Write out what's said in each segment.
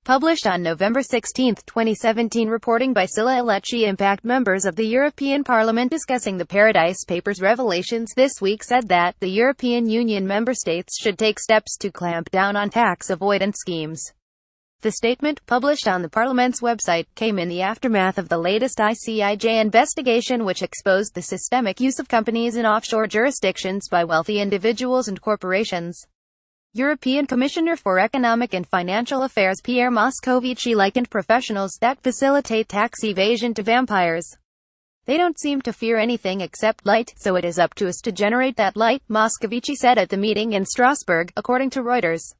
Published on November 16, 2017. Reporting by icij. Impact. Members of the European Parliament discussing the Paradise Papers revelations this week said that the European Union member states should take steps to clamp down on tax avoidance schemes. The statement, published on the Parliament's website, came in the aftermath of the latest icij investigation, which exposed the systemic use of companies in offshore jurisdictions by wealthy individuals and corporations. European Commissioner for Economic and Financial Affairs Pierre Moscovici likened professionals that facilitate tax evasion to vampires. They don't seem to fear anything except light, so it is up to us to generate that light, Moscovici said at the meeting in Strasbourg, according to Reuters.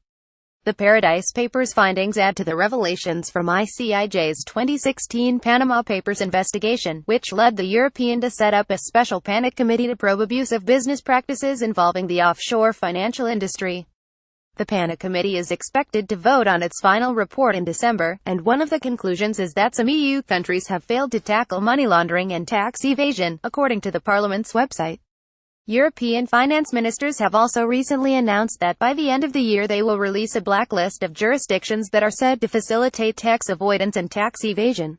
The Paradise Papers findings add to the revelations from icij's 2016 Panama Papers investigation, which led the European to set up a special panic committee to probe abusive business practices involving the offshore financial industry. The PANA committee is expected to vote on its final report in December, and one of the conclusions is that some EU countries have failed to tackle money laundering and tax evasion, according to the Parliament's website. European finance ministers have also recently announced that by the end of the year they will release a blacklist of jurisdictions that are said to facilitate tax avoidance and tax evasion.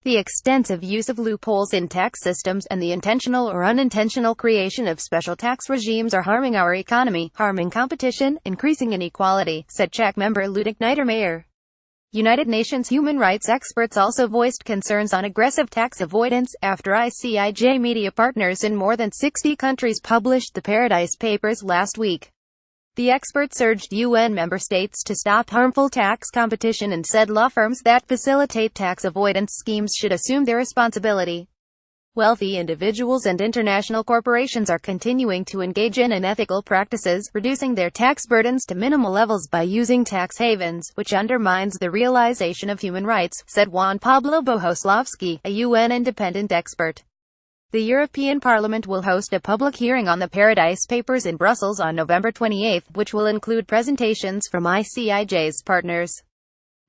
The extensive use of loopholes in tax systems and the intentional or unintentional creation of special tax regimes are harming our economy, harming competition, increasing inequality, said CHEC member Ludwig Niedermayer. United Nations human rights experts also voiced concerns on aggressive tax avoidance, after icij media partners in more than 60 countries published the Paradise Papers last week. The experts urged UN member states to stop harmful tax competition and said law firms that facilitate tax avoidance schemes should assume their responsibility. Wealthy individuals and international corporations are continuing to engage in unethical practices, reducing their tax burdens to minimal levels by using tax havens, which undermines the realization of human rights, said Juan Pablo Bohoslavsky, a UN independent expert. The European Parliament will host a public hearing on the Paradise Papers in Brussels on November 28, which will include presentations from icij's partners.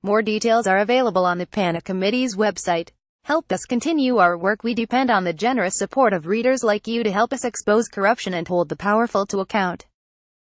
More details are available on the PANA Committee's website. Help us continue our work. We depend on the generous support of readers like you to help us expose corruption and hold the powerful to account.